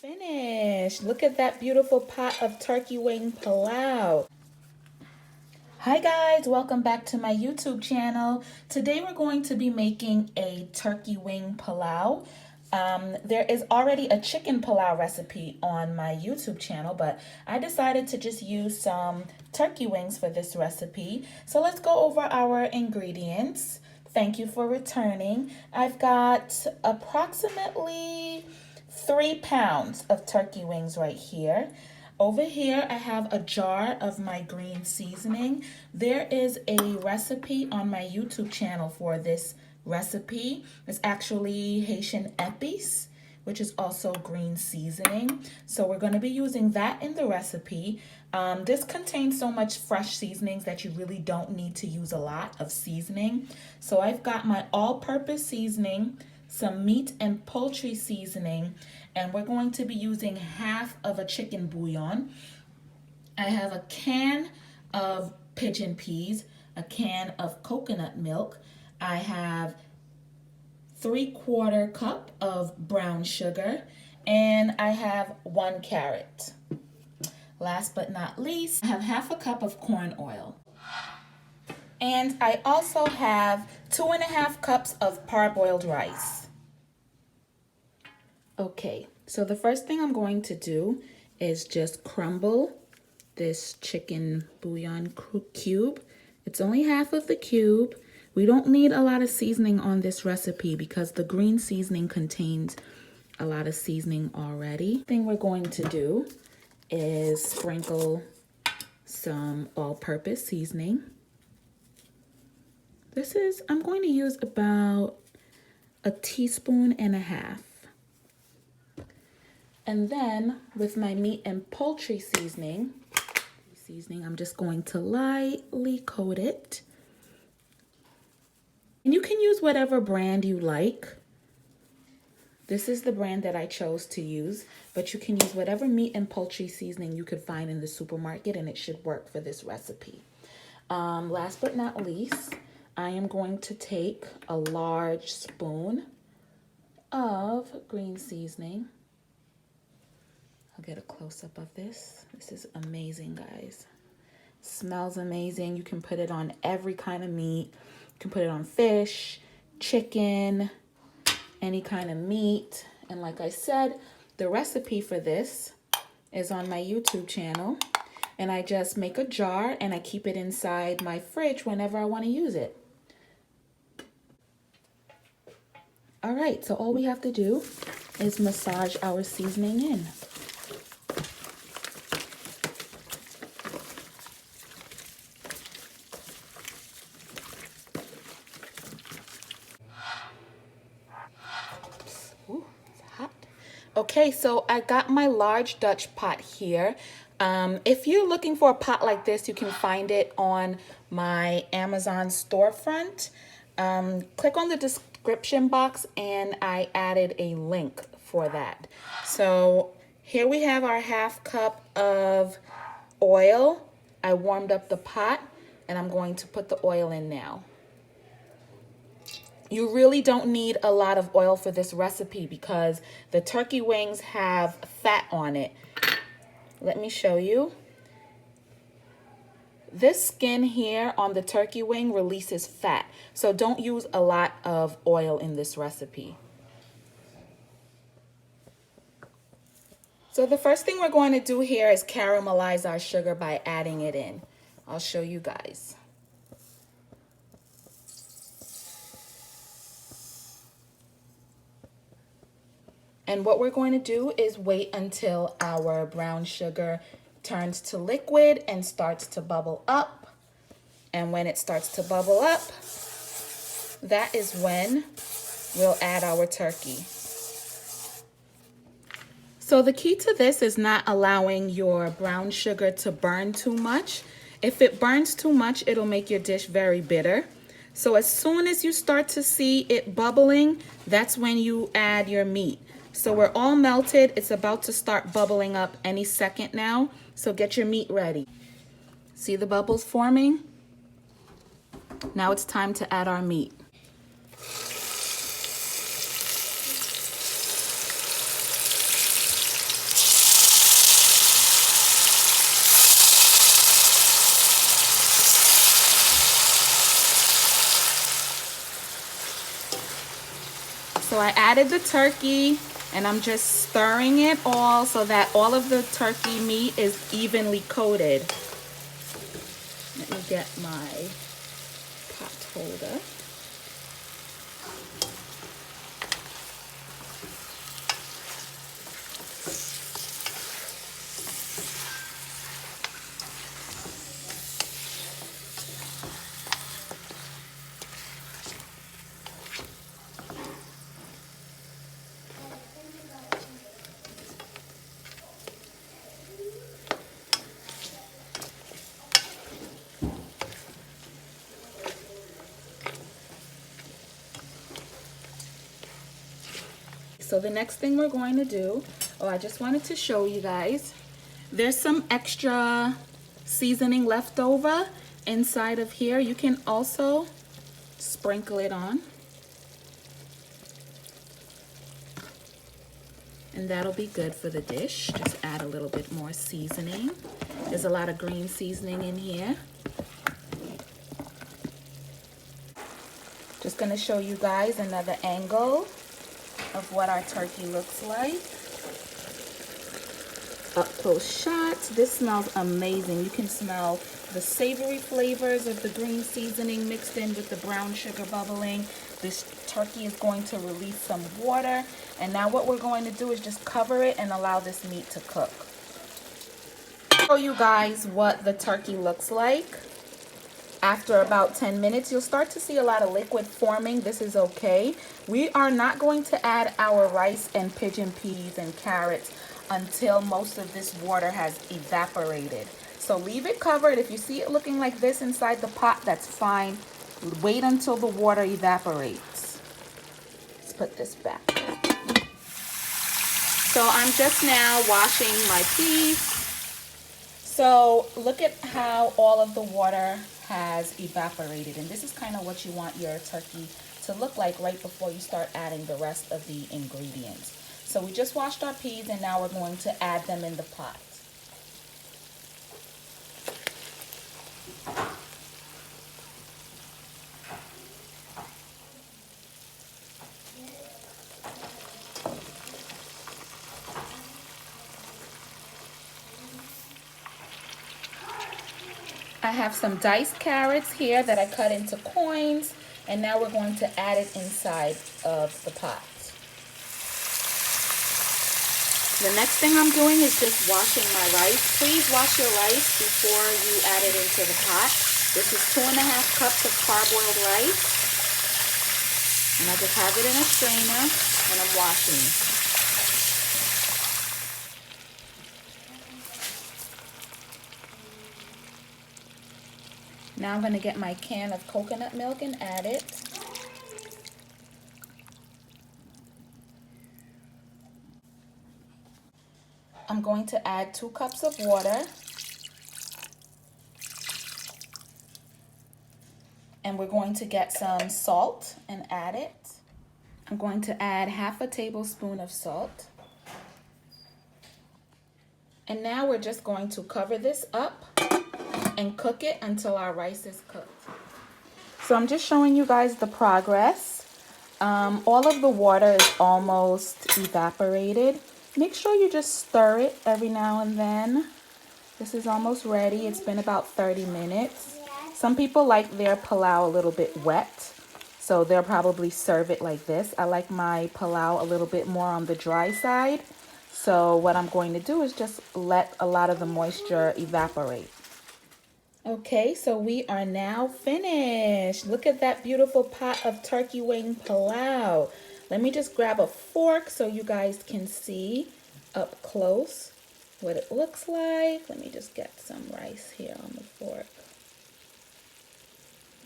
Finished. Look at that beautiful pot of turkey wing pilau. Hi guys, welcome back to my YouTube channel. Today we're going to be making a turkey wing pilau. There is already a chicken pilau recipe on my YouTube channel, but I decided to just use some turkey wings for this recipe. So let's go over our ingredients. Thank you for returning. I've got approximately 3 pounds of turkey wings right here. Over here, I have a jar of my green seasoning. There is a recipe on my YouTube channel for this recipe. It's actually Haitian epis, which is also green seasoning. So we're going to be using that in the recipe. This contains so much fresh seasonings that you really don't need to use a lot of seasoning. So I've got my all-purpose seasoning, some meat and poultry seasoning, and we're going to be using half of a chicken bouillon. I have a can of pigeon peas, a can of coconut milk. I have 3/4 cup of brown sugar, and I have 1 carrot. Last but not least, I have half a cup of corn oil. And I also have 2.5 cups of parboiled rice. Okay, so the first thing I'm going to do is just crumble this chicken bouillon cube. It's only half of the cube. We don't need a lot of seasoning on this recipe because the green seasoning contains a lot of seasoning already. The thing we're going to do is sprinkle some all-purpose seasoning. I'm going to use about 1.5 teaspoons. And then with my meat and poultry seasoning, I'm just going to lightly coat it. And you can use whatever brand you like. This is the brand that I chose to use, but you can use whatever meat and poultry seasoning you could find in the supermarket, and it should work for this recipe. Last but not least, I am going to take a large spoon of green seasoning. I'll get a close-up of this. This is amazing, guys. Smells amazing. You can put it on every kind of meat. You can put it on fish, chicken, any kind of meat. And like I said, the recipe for this is on my YouTube channel. And I just make a jar and I keep it inside my fridge whenever I want to use it. All right, so all we have to do is massage our seasoning in. Ooh, it's hot. Okay, so I got my large Dutch pot here. If you're looking for a pot like this, you can find it on my Amazon storefront. Click on the description box and I added a link for that. So here we have our 1/2 cup of oil. I warmed up the pot and I'm going to put the oil in now. You really don't need a lot of oil for this recipe because the turkey wings have fat on it. Let me show you. This skin here on the turkey wing releases fat, so don't use a lot of oil in this recipe. So the first thing we're going to do here is caramelize our sugar by adding it in. I'll show you guys. And what we're going to do is wait until our brown sugar turns to liquid and starts to bubble up. And when it starts to bubble up, that is when we'll add our turkey. So the key to this is not allowing your brown sugar to burn too much. If it burns too much, it'll make your dish very bitter. So as soon as you start to see it bubbling, that's when you add your meat. So we're all melted. It's about to start bubbling up any second now. So get your meat ready. See the bubbles forming? Now it's time to add our meat. So I added the turkey and I'm just stirring it all so that all of the turkey meat is evenly coated. Let me get my pot holder. So the next thing we're going to do, I just wanted to show you guys, there's some extra seasoning left over inside of here. You can also sprinkle it on. And that'll be good for the dish. Just add a little bit more seasoning. There's a lot of green seasoning in here. Just gonna show you guys another angle of what our turkey looks like. Up close shots. This smells amazing. You can smell the savory flavors of the green seasoning mixed in with the brown sugar bubbling. This turkey is going to release some water. And now what we're going to do is just cover it and allow this meat to cook. I'll show you guys what the turkey looks like. After about 10 minutes, you'll start to see a lot of liquid forming. This is okay. We are not going to add our rice and pigeon peas and carrots until most of this water has evaporated. So leave it covered. If you see it looking like this inside the pot, that's fine. Wait until the water evaporates. Let's put this back. So I'm just now washing my peas. So look at how all of the water has evaporated, and this is kind of what you want your turkey to look like right before you start adding the rest of the ingredients. So we just washed our peas and now we're going to add them in the pot. I have some diced carrots here that I cut into coins, and now we're going to add it inside of the pot. The next thing I'm doing is just washing my rice. Please wash your rice before you add it into the pot. This is 2.5 cups of parboiled rice, and I just have it in a strainer and I'm washing. Now I'm going to get my can of coconut milk and add it. I'm going to add 2 cups of water. And we're going to get some salt and add it. I'm going to add 1/2 tablespoon of salt. And now we're just going to cover this up and cook it until our rice is cooked. So I'm just showing you guys the progress. All of the water is almost evaporated. Make sure you just stir it every now and then. This is almost ready. It's been about 30 minutes. Some people like their pilau a little bit wet, so they'll probably serve it like this. I like my pilau a little bit more on the dry side. So what I'm going to do is just let a lot of the moisture evaporate. Okay, so we are now finished. Look at that beautiful pot of turkey wing pilau. Let me just grab a fork so you guys can see up close what it looks like. Let me just get some rice here on the fork.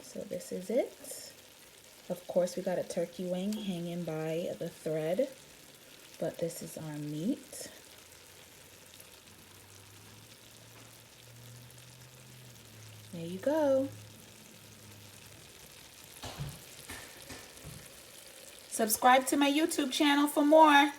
So this is it. Of course, we got a turkey wing hanging by the thread, but this is our meat. There you go. Subscribe to my YouTube channel for more.